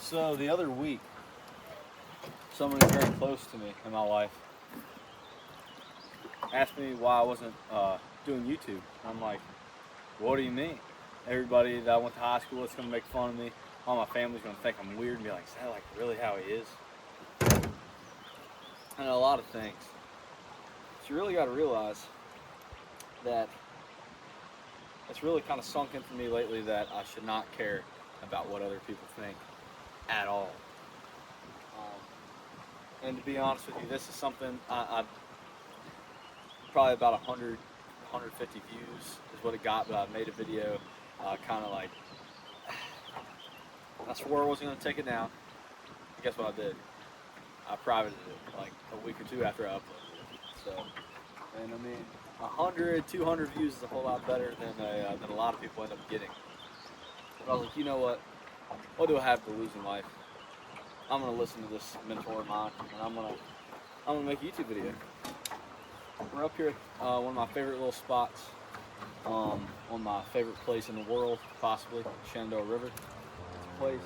So the other week, somebody very close to me in my life asked me why I wasn't doing YouTube. I'm like, what do you mean? Everybody that I went to high school is going to make fun of me. All my family's going to think I'm weird and be like, is that like really how he is? And a lot of things. So you really got to realize that it's really kind of sunk into me lately that I should not care about what other people think at all. And to be honest with you, this is something I probably about 100, 150 views is what it got, but I made a video kind of like, I swore I wasn't going to take it down. And guess what I did? I privated it like a week or two after I uploaded it. So, and I mean, 100, 200 views is a whole lot better than a lot of people end up getting. But I was like, you know what? What do I have to lose in life? I'm gonna listen to this mentor of mine, and I'm gonna make a YouTube video. We're up here at one of my favorite little spots, on my favorite place in the world, possibly Shenandoah River. It's a place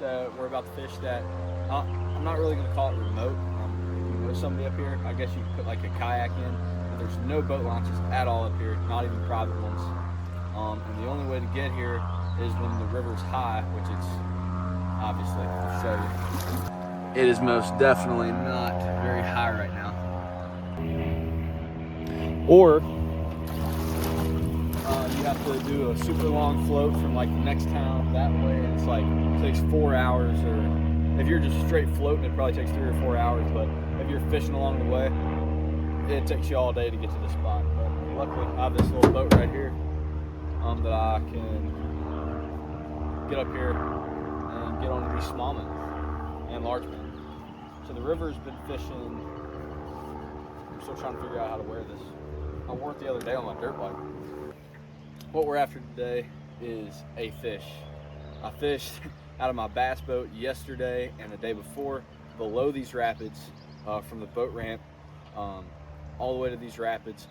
that we're about to fish that I'm not really gonna call it remote. If you know somebody up here, I guess you could put like a kayak in. But there's no boat launches at all up here, not even private ones. And the only way to get here is when the river's high, which it's obviously, I'll show you. It is most definitely not very high right now. Or you have to do a super long float from like the next town that way, and it's like, it takes 4 hours, or if you're just straight floating, it probably takes 3 or 4 hours, but if you're fishing along the way, it takes you all day to get to the spot. But luckily, I have this little boat right here that I can get up here and get on these smallmouth and largemouth. So the river's been fishing. I'm still trying to figure out how to wear this. I wore it the other day on my dirt bike. What we're after today is a fish. I fished out of my bass boat yesterday and the day before below these rapids, from the boat ramp all the way to these rapids.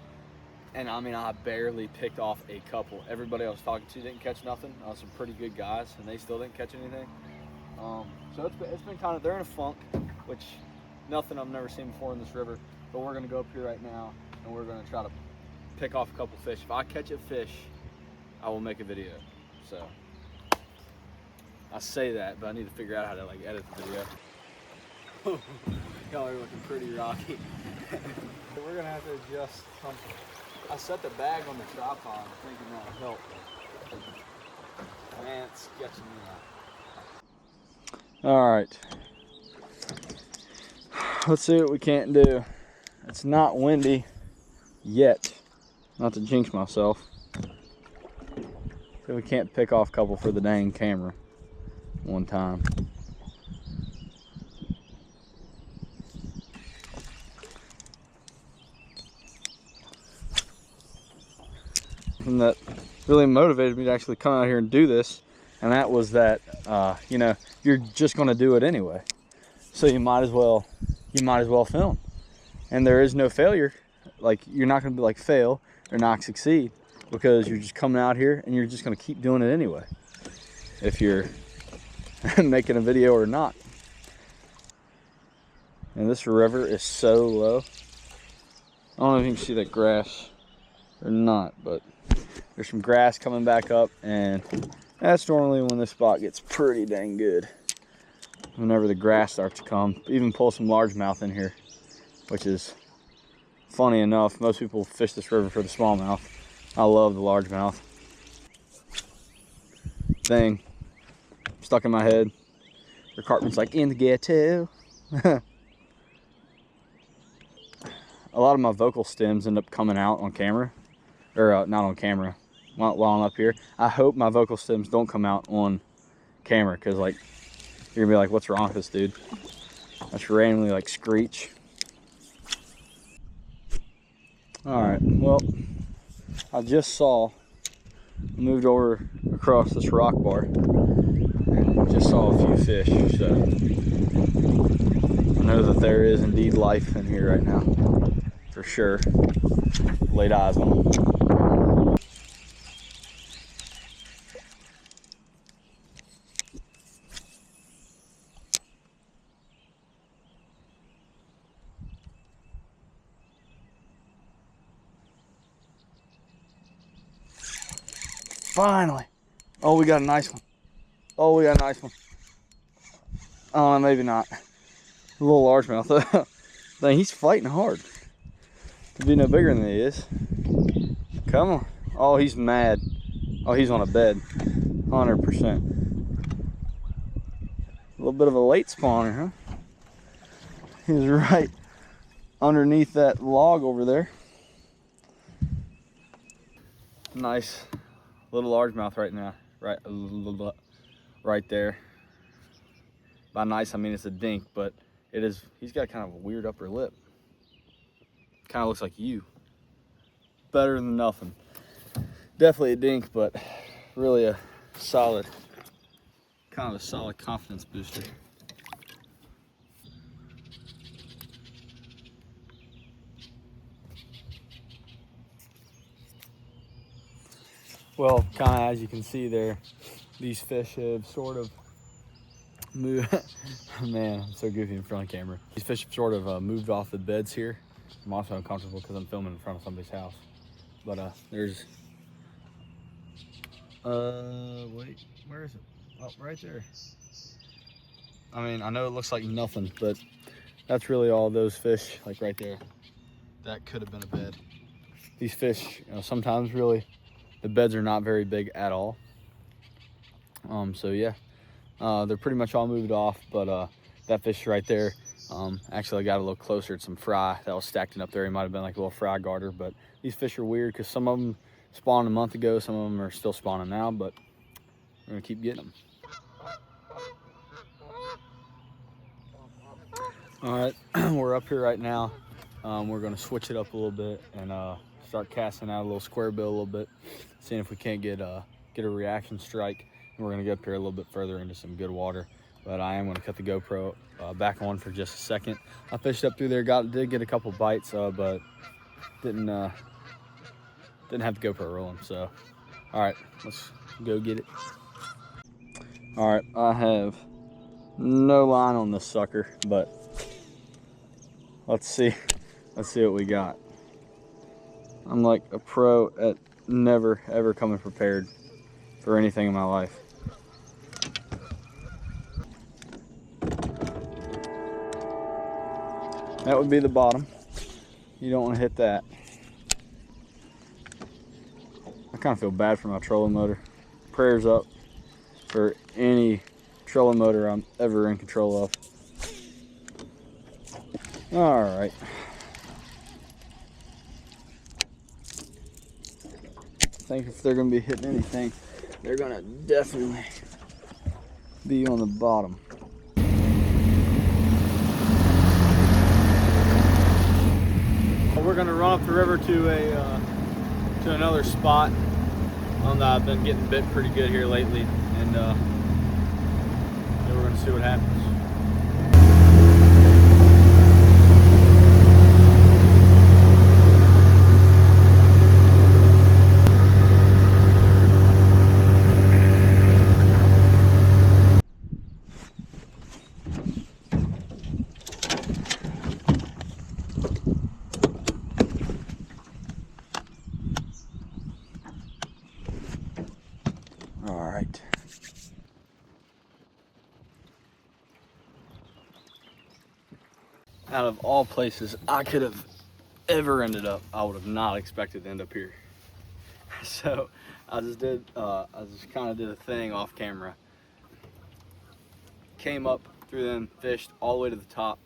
And I mean, I barely picked off a couple. Everybody I was talking to didn't catch nothing. Some pretty good guys, and they still didn't catch anything. So it's been kind of, they're in a funk, which nothing I've never seen before in this river. But we're gonna go up here right now, and we're gonna try to pick off a couple fish. If I catch a fish, I will make a video. So I say that, but I need to figure out how to like edit the video. Y'all are looking pretty rocky. We're gonna have to adjust something. I set the bag on the tripod thinking that'll help. Man, it's sketching me out. All right. Let's see what we can't do. It's not windy yet. Not to jinx myself. So we can't pick off a couple for the dang camera one time. And that really motivated me to actually come out here and do this, and that was that you know, you're just going to do it anyway, so you might as well film. And there is no failure. Like, you're not going to be like fail or not succeed, because you're just coming out here and you're just going to keep doing it anyway, if you're making a video or not. And this river is so low. I don't know if you can see that grass or not, but there's some grass coming back up, and that's normally when this spot gets pretty dang good. Whenever the grass starts to come, even pull some largemouth in here, which is funny enough. Most people fish this river for the smallmouth. I love the largemouth. Thing stuck in my head. The Cartman's like, in the ghetto. A lot of my vocal stems end up coming out on camera, or not on camera, while I'm up here. I hope my vocal stems don't come out on camera, because like, you're gonna be like, what's wrong with this dude? I just randomly like screech. All right, well, I just moved over across this rock bar and just saw a few fish, so I know that there is indeed life in here right now, for sure. Laid eyes on them. Finally. Oh, we got a nice one. Oh, we got a nice one. Oh, maybe not. A little largemouth. Dang, he's fighting hard to be no bigger than he is. Come on. Oh, he's mad. Oh, he's on a bed. 100%. A little bit of a late spawner, huh? He's right underneath that log over there. Nice little largemouth right now. Right there. By nice, I mean it's a dink, but it is. He's got kind of a weird upper lip. Kind of looks like you. Better than nothing. Definitely a dink, but really a solid, kind of a solid confidence booster. Well, kind of as you can see there, these fish have sort of moved. Man, I'm so goofy in front of the camera. These fish have sort of moved off the beds here. I'm also uncomfortable because I'm filming in front of somebody's house. But there's, wait, where is it? Oh, right there. I mean, I know it looks like nothing, but that's really all those fish, like right there. That could have been a bed. These fish, you know, sometimes really, the beds are not very big at all. So yeah, they're pretty much all moved off, but that fish right there, actually I got a little closer at some fry that was stacked up there. He might have been like a little fry garter, but these fish are weird because some of them spawned a month ago, some of them are still spawning now, but we're gonna keep getting them. All right, we're up here right now. We're gonna switch it up a little bit and start casting out a little square bill a little bit, seeing if we can't get a reaction strike. And we're gonna get up here a little bit further into some good water. But I am gonna cut the GoPro back on for just a second. I fished up through there, did get a couple bites, but didn't have the GoPro rolling. So, all right, let's go get it. All right, I have no line on this sucker, but let's see what we got. I'm like a pro at never ever coming prepared for anything in my life. That would be the bottom. You don't want to hit that. I kind of feel bad for my trolling motor. Prayers up for any trolling motor I'm ever in control of. All right. I think if they're going to be hitting anything, they're going to definitely be on the bottom. We're going to run up the river to another spot. I've been getting bit pretty good here lately, and then we're going to see what happens. All right. Out of all places I could have ever ended up, I would have not expected to end up here. So I just kind of did a thing off camera. Came up through them, fished all the way to the top,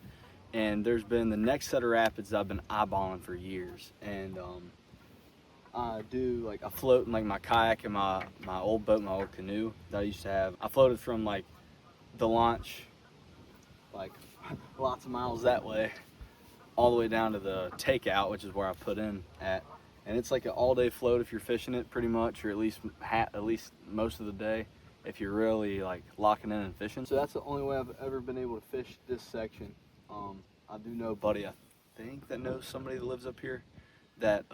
and there's been the next set of rapids that I've been eyeballing for years. And I do like I float in like my kayak and my old boat, my old canoe that I used to have. I floated from like the launch, like lots of miles that way, all the way down to the takeout, which is where I put in at. And it's like an all-day float if you're fishing it, pretty much, or at least most of the day if you're really like locking in and fishing. So that's the only way I've ever been able to fish this section. I do know a buddy, I think, that knows somebody that lives up here that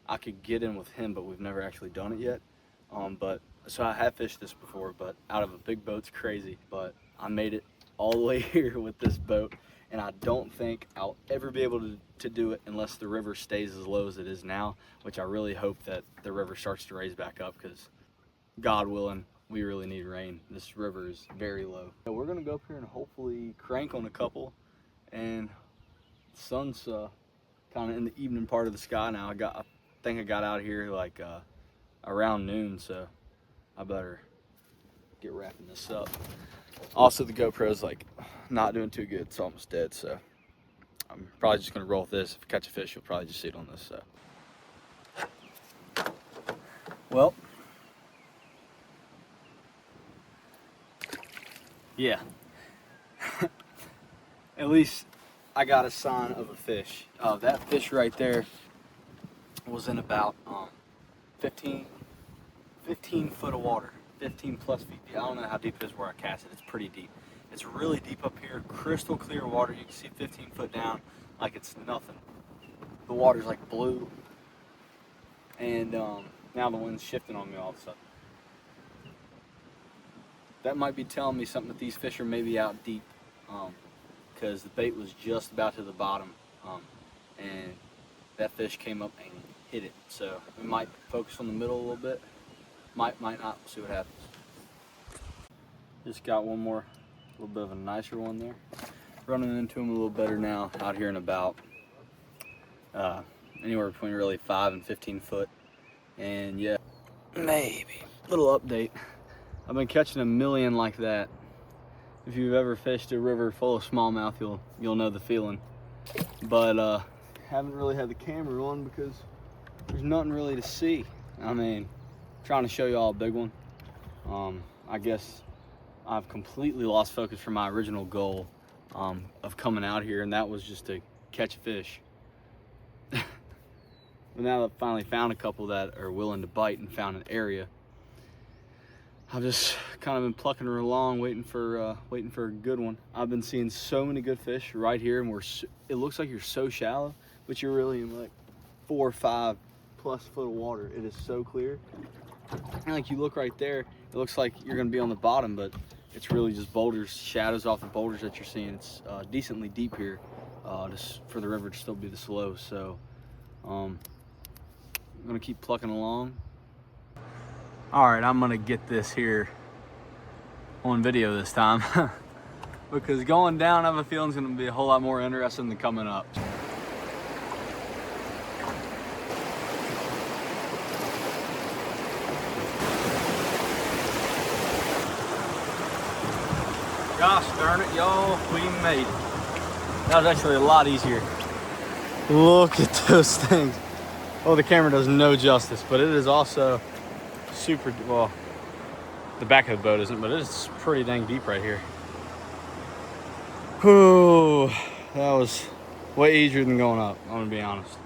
I could get in with him, but we've never actually done it yet. So I have fished this before, but out of a big boat's crazy. But I made it all the way here with this boat, and I don't think I'll ever be able to do it unless the river stays as low as it is now, which I really hope that the river starts to raise back up, because God willing, we really need rain. This river is very low. So we're gonna go up here and hopefully crank on a couple. And the sun's kind of in the evening part of the sky now. I think I got out here like around noon, so I better get wrapping this up. Also, the GoPro's like not doing too good. It's almost dead, so I'm probably just gonna roll with this. If I catch a fish, you'll probably just see it on this. So, well, yeah. At least I got a sign of a fish. That fish right there was in about 15 foot of water, 15 plus feet deep. I don't know how deep it is where I cast it. It's pretty deep. It's really deep up here, crystal clear water. You can see 15 foot down like it's nothing. The water's like blue. And now the wind's shifting on me all of a sudden. That might be telling me something that these fish are maybe out deep, because the bait was just about to the bottom, and that fish came up and hit it. So we might focus on the middle a little bit. Might not. We'll see what happens. Just got one more, a little bit of a nicer one there. Running into them a little better now out here in about anywhere between really 5 and 15 foot. And yeah, maybe little update. I've been catching a million like that. If you've ever fished a river full of smallmouth, you'll know the feeling. But haven't really had the camera on because there's nothing really to see. I mean, trying to show you all a big one. I guess I've completely lost focus from my original goal of coming out here, and that was just to catch a fish. But now that I've finally found a couple that are willing to bite and found an area, I've just kind of been plucking her along, waiting for a good one. I've been seeing so many good fish right here, and it looks like you're so shallow, but you're really in like 4 or 5 plus foot of water. It is so clear. And like you look right there, it looks like you're gonna be on the bottom, but it's really just boulders, shadows off the boulders that you're seeing. It's decently deep here for the river to still be this low. So I'm gonna keep plucking along. All right, I'm gonna get this here on video this time because going down, I have a feeling it's gonna be a whole lot more interesting than coming up. Gosh darn it, y'all, we made it. That was actually a lot easier. Look at those things. Oh, the camera does no justice, but it is also super, well, the back of the boat isn't, but it's pretty dang deep right here. Whew, that was way easier than going up, I'm gonna be honest.